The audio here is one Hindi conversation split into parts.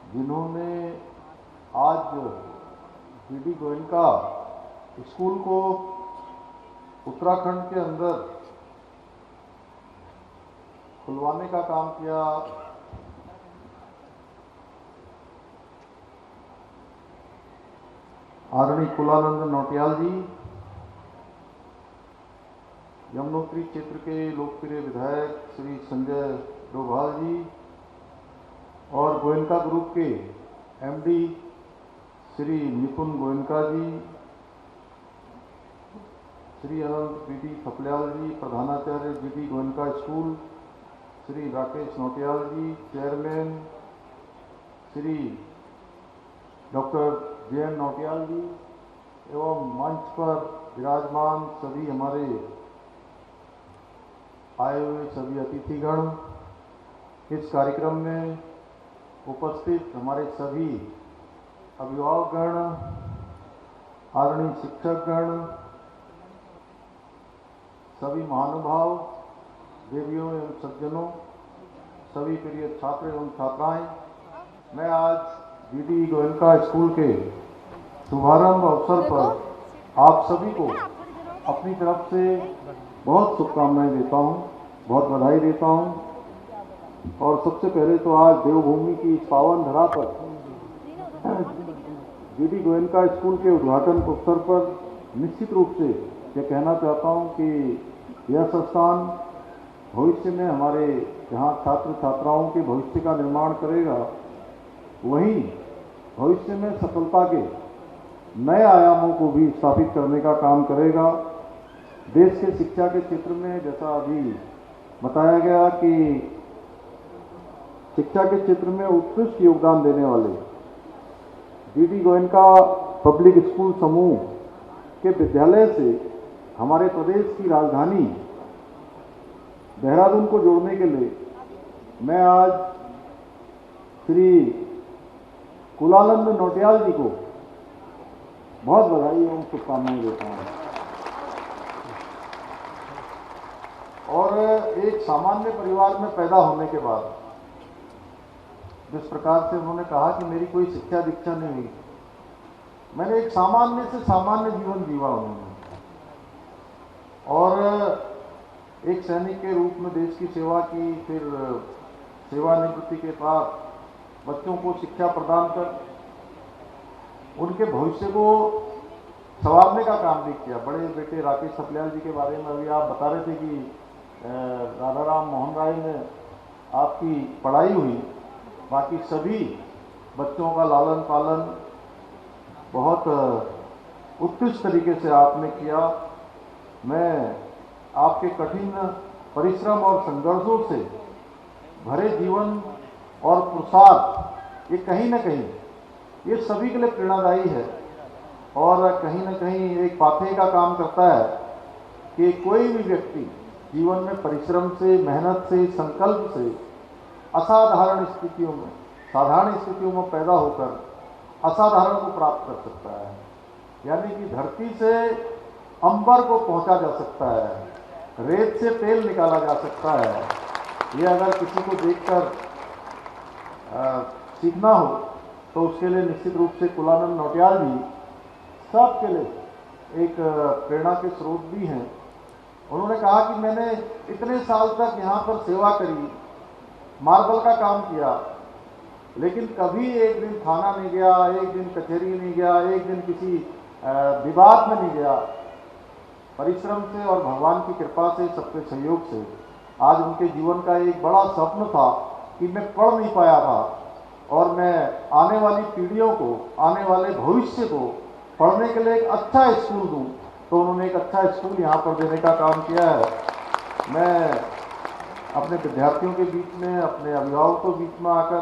जिन्होंने आज जीडी गोयनका स्कूल को उत्तराखंड के अंदर खुलवाने का काम किया, आदरणीय कुलानंद नौटियाल जी, यमुनोत्री क्षेत्र के लोकप्रिय विधायक श्री संजय डोभाल जी और गोयनका ग्रुप के एमडी श्री निपुन गोयनका जी, श्री अनंत पीडी थपलियाल जी, प्रधानाचार्य GD Goenka school Shri Rakesh Nautiyal ji, chairman Shri doctor J N. Nautiyal ji एवं मंच पर विराजमान सभी हमारे आए हुए सभी अतिथिगण, इस कार्यक्रम में उपस्थित हमारे सभी अभिभावकगण, आदरणीय शिक्षकगण, सभी महानुभाव, देवियों एवं सज्जनों, सभी प्रिय छात्र एवं छात्राएं, मैं आज जीडी गोयनका स्कूल के शुभारंभ अवसर पर आप सभी को अपनी तरफ से बहुत शुभकामनाएं देता हूं, बहुत बधाई देता हूं। और सबसे पहले तो आज देवभूमि की पावन धरा पर जीडी गोयनका स्कूल के उद्घाटन अवसर पर निश्चित रूप से ये कहना चाहता हूं कि यह संस्थान भविष्य में हमारे जहां छात्र छात्राओं के भविष्य का निर्माण करेगा, वहीं भविष्य में सफलता के नए आयामों को भी स्थापित करने का काम करेगा। देश के शिक्षा के क्षेत्र में जैसा अभी बताया गया कि शिक्षा के क्षेत्र में उत्कृष्ट योगदान देने वाले जीडी गोयनका पब्लिक स्कूल समूह के विद्यालय से हमारे प्रदेश की राजधानी देहरादून को जोड़ने के लिए मैं आज श्री कुलानंद नौटियाल जी को बहुत बधाई एवं शुभकामनाएं देता हूं। और एक सामान्य परिवार में पैदा होने के बाद जिस प्रकार से उन्होंने कहा कि मेरी कोई शिक्षा दीक्षा नहीं हुई, मैंने एक सामान्य से सामान्य जीवन जीवा उन्होंने, और एक सैनिक के रूप में देश की सेवा की, फिर सेवानिवृत्ति के बाद बच्चों को शिक्षा प्रदान कर उनके भविष्य को संवारने का काम भी किया। बड़े बेटे राकेश थपलियाल जी के बारे में अभी आप बता रहे थे कि राधाराम मोहन राय में आपकी पढ़ाई हुई, बाकी सभी बच्चों का लालन पालन बहुत उत्कृष्ट तरीके से आपने किया। मैं आपके कठिन परिश्रम और संघर्षों से भरे जीवन और पुरुषार्थ, ये कहीं ना कहीं ये सभी के लिए प्रेरणादायी है और कहीं ना कहीं एक पाथेय का काम करता है कि कोई भी व्यक्ति जीवन में परिश्रम से, मेहनत से, संकल्प से असाधारण स्थितियों में, साधारण स्थितियों में पैदा होकर असाधारण को प्राप्त कर सकता है। यानी कि धरती से अंबर को पहुंचा जा सकता है, रेत से तेल निकाला जा सकता है। ये अगर किसी को देखकर सीखना हो तो उसके लिए निश्चित रूप से कुलानंद नौटियाल जी सबके लिए एक प्रेरणा के स्रोत भी हैं। उन्होंने कहा कि मैंने इतने साल तक यहाँ पर सेवा करी, मार्बल का काम किया, लेकिन कभी एक दिन थाना नहीं गया, एक दिन कचहरी नहीं गया, एक दिन किसी विवाद में नहीं गया। परिश्रम से और भगवान की कृपा से, सबके सहयोग से आज उनके जीवन का एक बड़ा स्वप्न था कि मैं पढ़ नहीं पाया था और मैं आने वाली पीढ़ियों को, आने वाले भविष्य को पढ़ने के लिए एक अच्छा स्कूल दूं, तो उन्होंने एक अच्छा स्कूल यहाँ पर देने का काम किया है। मैं अपने विद्यार्थियों के बीच में, अपने अभिभावकों के बीच में आकर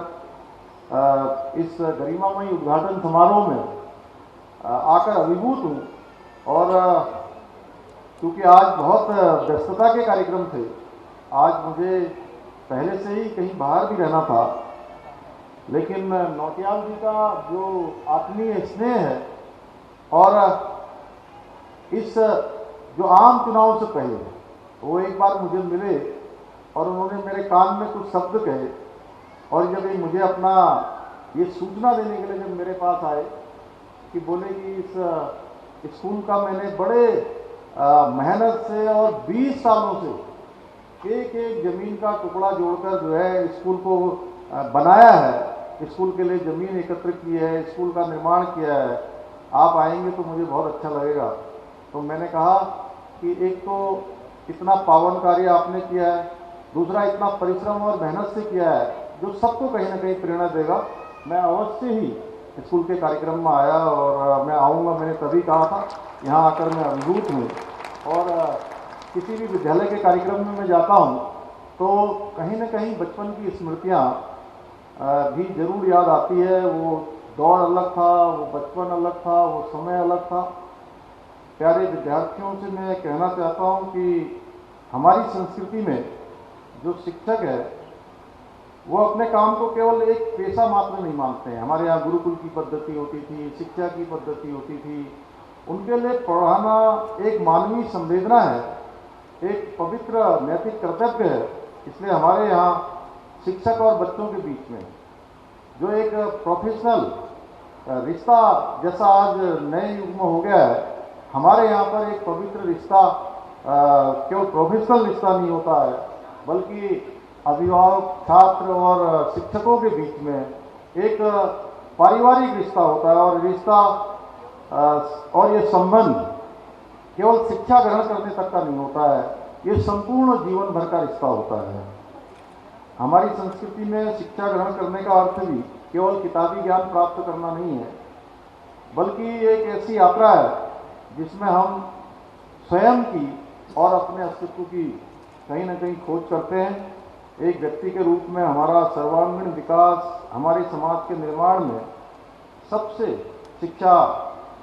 इस गरिमामयी उद्घाटन समारोह में आकर अभिभूत हूँ। और क्योंकि आज बहुत व्यस्तता के कार्यक्रम थे, आज मुझे पहले से ही कहीं बाहर भी रहना था, लेकिन नौटियाल जी का जो आत्मीय स्नेह है और इस जो आम चुनाव से पहले वो एक बार मुझे मिले और उन्होंने मेरे कान में कुछ शब्द कहे, और जब ये मुझे अपना ये सूचना देने के लिए जब मेरे पास आए कि बोले कि इस स्कूल का मैंने बड़े मेहनत से और 20 सालों से एक एक ज़मीन का टुकड़ा जोड़कर जो है स्कूल को बनाया है, स्कूल के लिए ज़मीन एकत्रित की है, स्कूल का निर्माण किया है, आप आएंगे तो मुझे बहुत अच्छा लगेगा। तो मैंने कहा कि एक तो इतना पावन कार्य आपने किया है, दूसरा इतना परिश्रम और मेहनत से किया है जो सबको कहीं ना कहीं प्रेरणा देगा। मैं अवश्य ही स्कूल के कार्यक्रम में आया और मैं आऊँगा, मैंने तभी कहा था। यहाँ आकर मैं अभिभूत हूँ, और किसी भी विद्यालय के कार्यक्रम में मैं जाता हूँ तो कहीं ना कहीं बचपन की स्मृतियाँ भी जरूर याद आती है। वो दौर अलग था, वो बचपन अलग था, वो समय अलग था। प्यारे विद्यार्थियों से मैं कहना चाहता हूँ कि हमारी संस्कृति में जो शिक्षक है वो अपने काम को केवल एक पेशा मात्र नहीं मानते हैं। हमारे यहाँ गुरुकुल की पद्धति होती थी, शिक्षा की पद्धति होती थी। उनके लिए पढ़ाना एक मानवीय संवेदना है, एक पवित्र नैतिक कर्तव्य है। इसलिए हमारे यहाँ शिक्षक और बच्चों के बीच में जो एक प्रोफेशनल रिश्ता जैसा आज नए युग में हो गया है, हमारे यहाँ पर एक पवित्र रिश्ता केवल प्रोफेशनल रिश्ता नहीं होता है, बल्कि अभिभावक, छात्र और शिक्षकों के बीच में एक पारिवारिक रिश्ता होता है। और रिश्ता और ये संबंध केवल शिक्षा ग्रहण करने तक का नहीं होता है, ये संपूर्ण जीवन भर का रिश्ता होता है। हमारी संस्कृति में शिक्षा ग्रहण करने का अर्थ भी केवल किताबी ज्ञान प्राप्त करना नहीं है, बल्कि एक ऐसी यात्रा है जिसमें हम स्वयं की और अपने अस्तित्व की कहीं ना कहीं खोज करते हैं। एक व्यक्ति के रूप में हमारा सर्वांगीण विकास, हमारे समाज के निर्माण में सबसे शिक्षा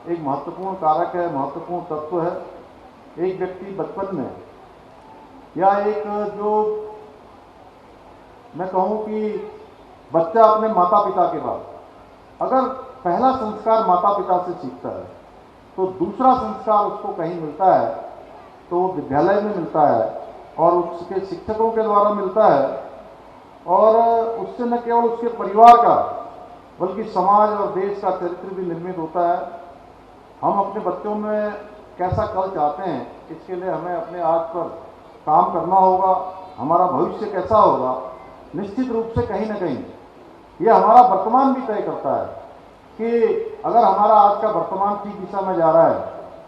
एक महत्वपूर्ण कारक है, महत्वपूर्ण तत्व है। एक व्यक्ति बचपन में या एक जो मैं कहूँ कि बच्चा अपने माता पिता के बाद अगर पहला संस्कार माता पिता से सीखता है तो दूसरा संस्कार उसको कहीं मिलता है तो विद्यालय में मिलता है और उसके शिक्षकों के द्वारा मिलता है, और उससे न केवल उसके परिवार का बल्कि समाज और देश का चरित्र भी निर्मित होता है। हम अपने बच्चों में कैसा कल चाहते हैं, इसके लिए हमें अपने आज पर काम करना होगा। हमारा भविष्य कैसा होगा, निश्चित रूप से कहीं ना कहीं यह हमारा वर्तमान भी तय करता है कि अगर हमारा आज का वर्तमान ठीक दिशा में जा रहा है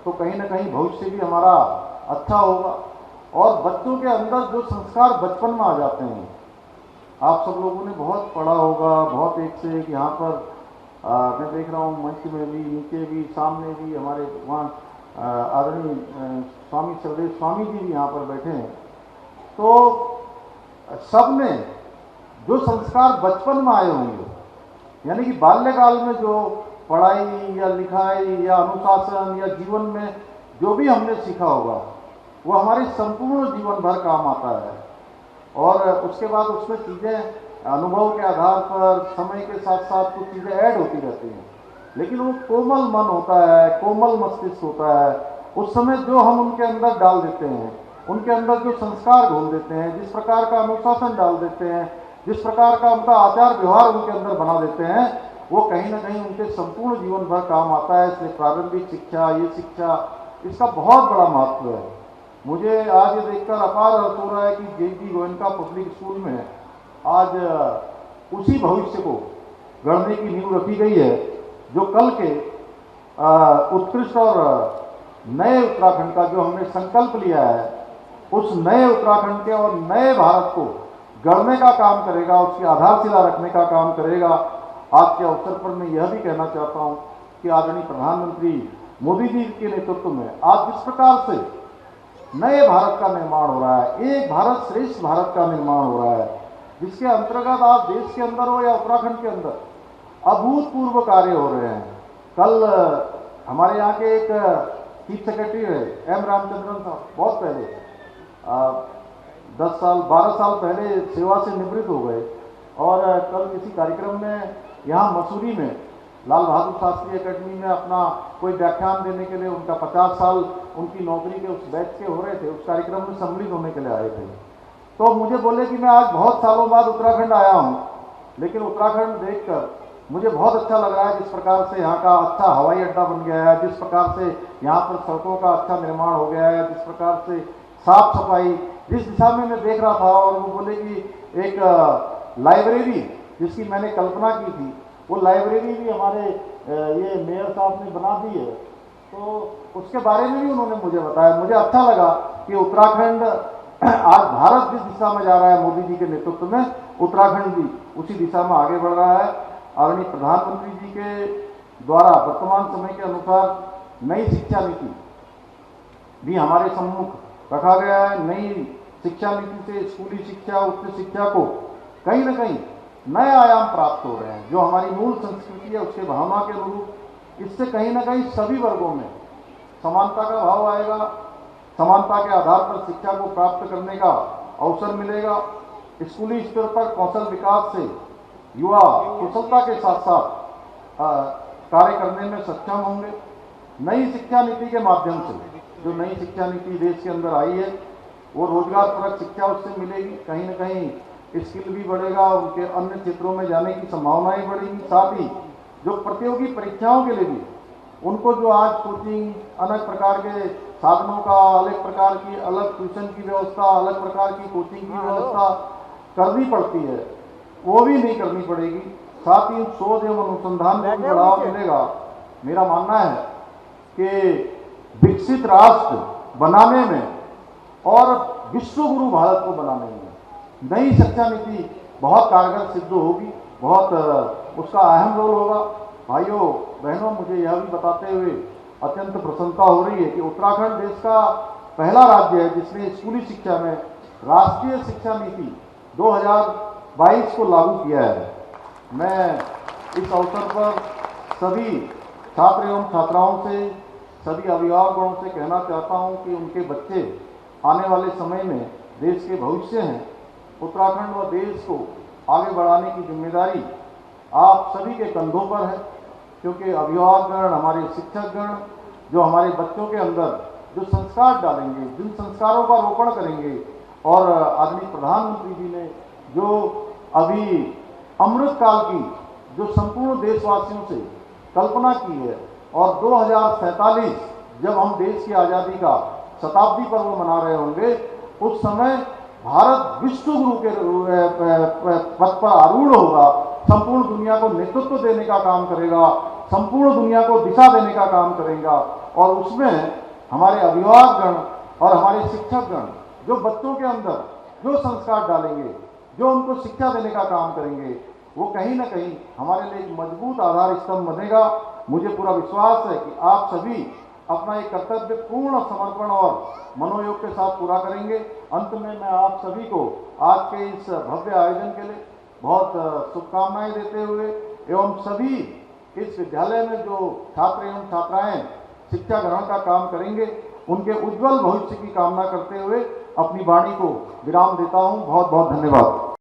तो कहीं ना कहीं भविष्य भी हमारा अच्छा होगा। और बच्चों के अंदर जो संस्कार बचपन में आ जाते हैं, आप सब लोगों ने बहुत पढ़ा होगा, बहुत एक से एक यहाँ पर मैं देख रहा हूँ मंच में भी, नीचे भी, सामने भी हमारे वहाँ आदरणीय स्वामी सरदेव स्वामी जी भी यहाँ पर बैठे हैं। तो सब ने जो संस्कार बचपन में आए होंगे, यानी कि बाल्यकाल में जो पढ़ाई या लिखाई या अनुशासन या जीवन में जो भी हमने सीखा होगा वो हमारे संपूर्ण जीवन भर काम आता है। और उसके बाद उसमें चीज़ें अनुभव के आधार पर समय के साथ साथ कुछ चीज़ें ऐड होती रहती हैं, लेकिन वो कोमल मन होता है, कोमल मस्तिष्क होता है। उस समय जो हम उनके अंदर डाल देते हैं, उनके अंदर जो संस्कार घोल देते हैं, जिस प्रकार का अनुशासन डाल देते हैं, जिस प्रकार का उनका आचार व्यवहार उनके अंदर बना देते हैं, वो कहीं ना कहीं उनके संपूर्ण जीवन भर काम आता है। इसलिए प्रारंभिक शिक्षा, ये शिक्षा, इसका बहुत बड़ा महत्व है। मुझे आज ये देखकर अपार हर्ष हो रहा है कि JG गोयनका पब्लिक स्कूल में आज उसी भविष्य को गढ़ने की नींव रखी गई है जो कल के उत्कृष्ट और नए उत्तराखंड का जो हमने संकल्प लिया है, उस नए उत्तराखंड के और नए भारत को गढ़ने का काम करेगा, उसकी आधारशिला रखने का काम करेगा। आज के अवसर पर मैं यह भी कहना चाहता हूँ कि आदरणीय प्रधानमंत्री मोदी जी के नेतृत्व में आज जिस प्रकार से नए भारत का निर्माण हो रहा है, एक भारत श्रेष्ठ भारत का निर्माण हो रहा है, जिसके अंतर्गत आप देश के अंदर हो या उत्तराखंड के अंदर अभूतपूर्व कार्य हो रहे हैं। कल हमारे यहाँ के एक चीफ सेक्रेटरी रहे M रामचंद्रन साहब, बहुत पहले 10 साल 12 साल पहले सेवा से निवृत्त हो गए, और कल किसी कार्यक्रम में यहाँ मसूरी में लाल बहादुर शास्त्री एकेडमी में अपना कोई व्याख्यान देने के लिए, उनका 50 साल उनकी नौकरी के उस बैच के हो रहे थे, उस कार्यक्रम में सम्मिलित होने के लिए आए थे। तो मुझे बोले कि मैं आज बहुत सालों बाद उत्तराखंड आया हूँ, लेकिन उत्तराखंड देखकर मुझे बहुत अच्छा लग रहा है। जिस प्रकार से यहाँ का अच्छा हवाई अड्डा बन गया है, जिस प्रकार से यहाँ पर सड़कों का अच्छा निर्माण हो गया है, जिस प्रकार से साफ सफाई, जिस दिशा में मैं देख रहा था। और वो बोले कि एक लाइब्रेरी जिसकी मैंने कल्पना की थी, वो लाइब्रेरी भी हमारे ये मेयर साहब ने बना दी है। तो उसके बारे में भी उन्होंने मुझे बताया। मुझे अच्छा लगा कि उत्तराखंड आज भारत जिस दिशा में जा रहा है मोदी जी के नेतृत्व में, उत्तराखंड भी उसी दिशा में आगे बढ़ रहा है। आदरणीय प्रधानमंत्री जी के द्वारा वर्तमान समय के अनुसार नई शिक्षा नीति भी हमारे सम्मुख रखा गया है। नई शिक्षा नीति से स्कूली शिक्षा, उच्च शिक्षा को कहीं ना कहीं नए आयाम प्राप्त हो रहे हैं, जो हमारी मूल संस्कृति है उसके भावना के अनुरूप। इससे कहीं ना कहीं सभी वर्गों में समानता का भाव आएगा, समानता के आधार पर शिक्षा को प्राप्त करने का अवसर मिलेगा। स्कूली स्तर पर कौशल विकास से युवा कुशलता के साथ साथ कार्य करने में सक्षम होंगे। नई शिक्षा नीति के माध्यम से, जो नई शिक्षा नीति देश के अंदर आई है, वो रोजगार परक शिक्षा उससे मिलेगी। कहीं ना कहीं स्किल भी बढ़ेगा, उनके अन्य क्षेत्रों में जाने की संभावनाएं बढ़ेगी। साथ ही जो प्रतियोगी परीक्षाओं के लिए भी उनको जो आज कोचिंग, अलग प्रकार के साधनों का, अलग प्रकार की अलग ट्यूशन की व्यवस्था, अलग प्रकार की कोचिंग की व्यवस्था करनी पड़ती है, वो भी नहीं करनी पड़ेगी। साथ ही शोध एवं अनुसंधान को भी बढ़ावा मिलेगा। मेरा मानना है कि विकसित राष्ट्र बनाने में और विश्व गुरु भारत को बनाने में नई शिक्षा नीति बहुत कारगर सिद्ध होगी, बहुत उसका अहम रोल होगा। भाइयों बहनों, मुझे यह भी बताते हुए अत्यंत प्रसन्नता हो रही है कि उत्तराखंड देश का पहला राज्य है जिसने स्कूली शिक्षा में राष्ट्रीय शिक्षा नीति 2022 को लागू किया है। मैं इस अवसर पर सभी छात्र एवं छात्राओं से, सभी अभिभावकों से कहना चाहता हूं कि उनके बच्चे आने वाले समय में देश के भविष्य हैं। उत्तराखंड व देश को आगे बढ़ाने की जिम्मेदारी आप सभी के कंधों पर है, क्योंकि अभिभावकगण, हमारे शिक्षकगण जो हमारे बच्चों के अंदर जो संस्कार डालेंगे, जिन संस्कारों का रोपण करेंगे, और आदरणीय प्रधानमंत्री जी ने जो अभी अमृत काल की जो संपूर्ण देशवासियों से कल्पना की है, और 2047 जब हम देश की आज़ादी का शताब्दी पर्व मना रहे होंगे, उस समय भारत विश्व गुरु के पथ पर आरूढ़ होगा, संपूर्ण दुनिया को नेतृत्व देने का काम करेगा, संपूर्ण दुनिया को दिशा देने का काम करेगा। और उसमें हमारे अभिभावकगण और हमारे शिक्षकगण जो बच्चों के अंदर जो संस्कार डालेंगे, जो उनको शिक्षा देने का काम करेंगे, वो कहीं ना कहीं हमारे लिए एक मजबूत आधार स्तंभ बनेगा। मुझे पूरा विश्वास है कि आप सभी अपना एक कर्तव्य पूर्ण समर्पण और मनोयोग के साथ पूरा करेंगे। अंत में मैं आप सभी को आज के इस भव्य आयोजन के लिए बहुत शुभकामनाएं देते हुए, एवं सभी इस विद्यालय में जो छात्र एवं छात्राएं शिक्षा ग्रहण का काम करेंगे, उनके उज्जवल भविष्य की कामना करते हुए अपनी वाणी को विराम देता हूं। बहुत बहुत धन्यवाद।